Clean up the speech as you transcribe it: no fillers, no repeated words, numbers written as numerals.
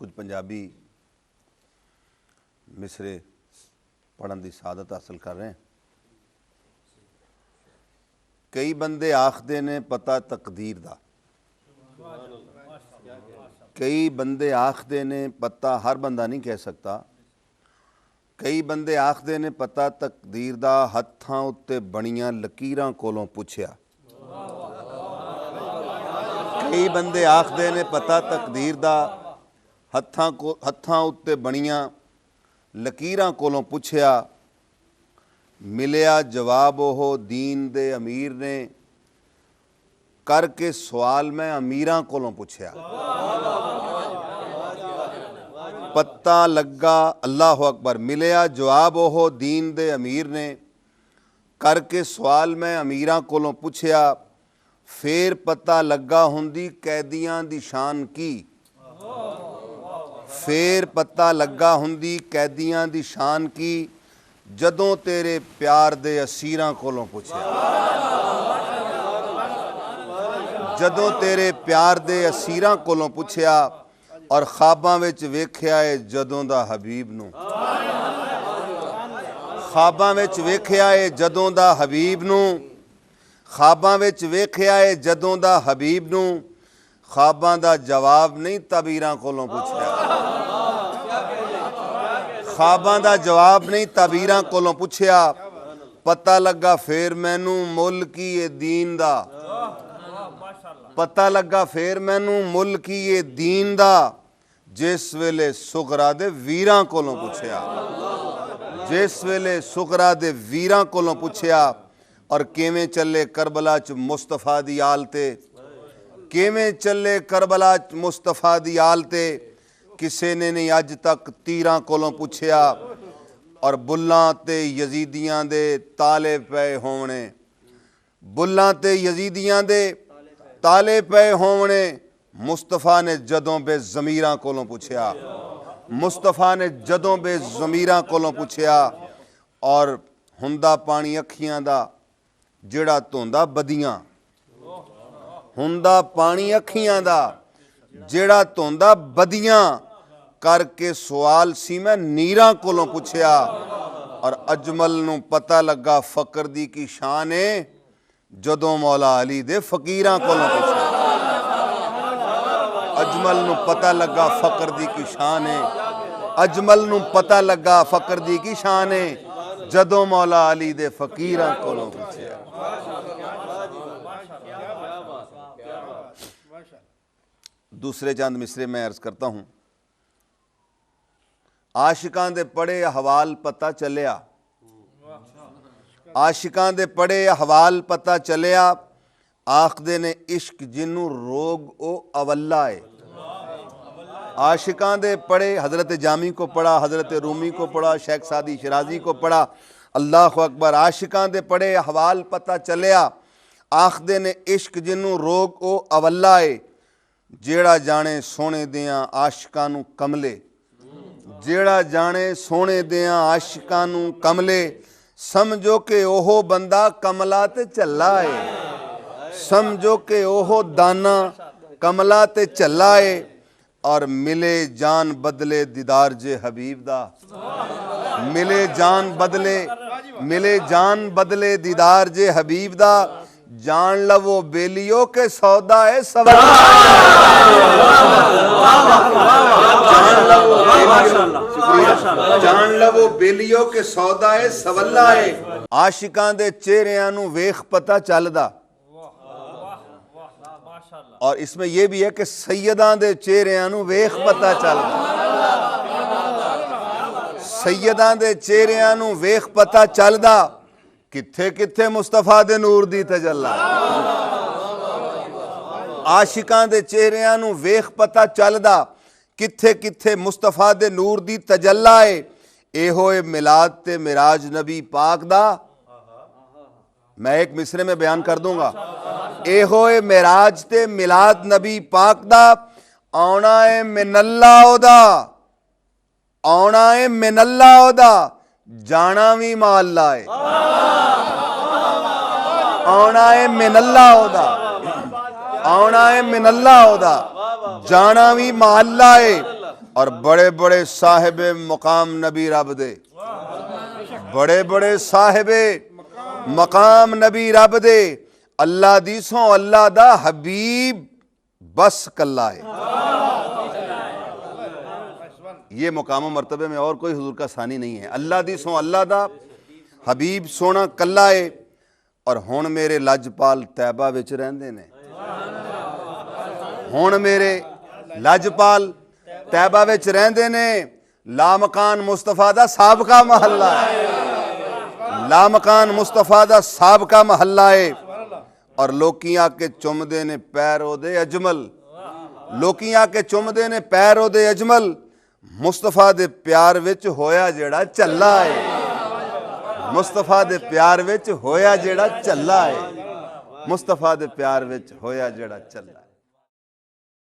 कुछ पंजाबी मिसरे पढ़न की सादत हासिल कर रहे हैं। कई बंदे आखते ने पता तकदीर दा, कई बंदे आखते ने पता, हर बंदा नहीं कह सकता, कई बंदे आखते ने पता तकदीर दा हत्थां उत्ते बणियां लकीरां कोलों पुछया। कई बंदे आखते ने पता तकदीर दा हत्थां उत्ते बणियां लकीरां कोलों पुछया। मिलिया जवाब ओह दीन दे अमीर ने, करके सवाल मैं अमीरां कोलों पुछया। पता लगा, अल्लाह अकबर, मिलिया जवाब ओह दीन दे अमीर ने, करके सवाल मैं अमीरां कोलों पुछया। फिर पता लगा हुंदी कैदियां दी शान की, फिर पता लगा हुंदी कैदियां दी शान की, जदों तेरे प्यार दे असीरां कोलों पुछया। जदों तेरे प्यार दे असीरां कोलों पुछया और ख्वाबां विच वेख्या है जदों दा हबीब नूं। ख्वाबां विच वेख्या है जदों दा हबीब नूं, ख्वाबां विच वेख्या है जदों दा हबीब नूं। ख्वाबां दा जवाब नहीं ताबीरां कोलों पुछया, ख्वाबां दा जवाब नहीं ताबीरां कोलों पुछया। पता लगा फिर मैनू मुल की ये दीन दा, पता लगा फिर मैनू मुल की ये दीन दा, जिस वेले सुगरा दे वीरां कोलों पुछया, जिस वेले सुगरा दे वीरां कोलों पुछया। और किवें चले करबला च मुस्तफा दी आल ते, किवें चले करबला च मुस्तफा दी आल ते, किसे ने नहीं अज तक तीरां कोलों पुछया। और बुल्लां ते यजीदियां दे ताले पे होवणे, बुल्लां ते यजीदियां दे ताले पे होवणे। मुस्तफा ने जदों बेज़मीरां कोलों पुछया, मुस्तफा ने जदों बेज़मीरां कोलों पुछया। और हुंदा पानी अखियां दा जिहड़ा धोंदा बदियां, हुंदा पानी अखियां दा जिहड़ा धोंदा बदियां, करके सवाल सी मैं नीरां कोलों पुछया। और अजमल नूं पता लगा फकर दी की शान है जदों मौला अली दे फकीरां कोलों पुछया। अजमल नूं पता लगा फकर दी की शान है, अजमल नूं पता लगा फकर दी की शान है जदों मौला अली दे फकीरां कोलों पुछया। दूसरे चंद मिसरे मैं अर्ज करता हूं। आशिकां दे पढ़े हवाल पता चलिया, आशिकां दे पढ़े हवाल पता चलिया। आखदे ने इश्क जिन्नू रोग ओ अवल्ला है। आशिकां दे पढ़े, हजरत जामी को पढ़ा, हजरत रूमी को पढ़ा, शेख सादी शिराजी को पढ़ा, अल्लाह अकबर। आशिकां दे पढ़े हवाल पता चलिया। आखदे ने इश्क जिन्नू रोग ओ अवल्ला है। जेड़ा जाने सोने दियां आशिकां नू कमले, जेड़ा जाने सोने दियां आशिकां नू कमले, समझो कि ओहो बंदा कमला ते चला है, समझो कि ओहो दाना कमला ते चला है। और मिले जान बदले दीदार जे हबीब दा, मिले जान बदले, मिले जान बदले दीदार जे हबीब दा। जान लवो बेलियो के सौदा है सवाल, जान लवो बेलियो के सौदा है सवल्ला है। आशिकां दे चेहरियां नू वेख पता चलदा। और इसमें यह भी है कि सैयदां दे चेहरियां नू वेख पता चलदा, सैयदां दे चेहरियां नू वेख पता चलदा। किथे किथे मुस्तफा दे नूर दी तजल्ला, आशिकां दे चेहरियां नू वेख पता चलदा, किथे किथे मुस्तफा दे नूर दी तजल्ला है। एहो ए मिलाद ते मिराज नबी पाक दा, मैं एक मिसरे में बयान कर दूंगा। एहो ए मिराज ते मिलाद नबी पाक दा, आउणा ए मिनल्ला ओदा, आउणा ए मिनल्ला ओदा, जाना भी माल्ला है। आउणा ए मिनल्ला ओदा, आउणा है मिनल्ला ओदा, जाना भी महल्ला है। और बड़े बड़े साहिबे मुकाम नबी रब दे, बड़े बड़े साहिबे मकाम नबी रब दे, अल्लाह दी सो अल्लाह दा हबीब बस कल्ला है। ये मुकाम मरतबे में और कोई हुजूर का सानी नहीं है। अल्लाह दी सो अल्लाह दा हबीब सोना कल्ला है। और हुण मेरे लजपाल तैबा विच रहिंदे ने, हुण मेरे लजपाल तैबा विच रहिंदे ने। लामकान मुस्तफा दा साबका महल्ला है, लामकान मुस्तफा दा साबका महल्ला है। और लोकी आके चुमदे ने पैर ओदे अजमल, लोकी आके चुमदे ने पैर ओदे अजमल। मुस्तफा दे प्यार विच होया जेड़ा झल्ला है, मुस्तफा दे प्यार विच होया जेड़ा झल्ला है, मुस्तफा दे प्यार विच होया जेड़ा झल्ला है।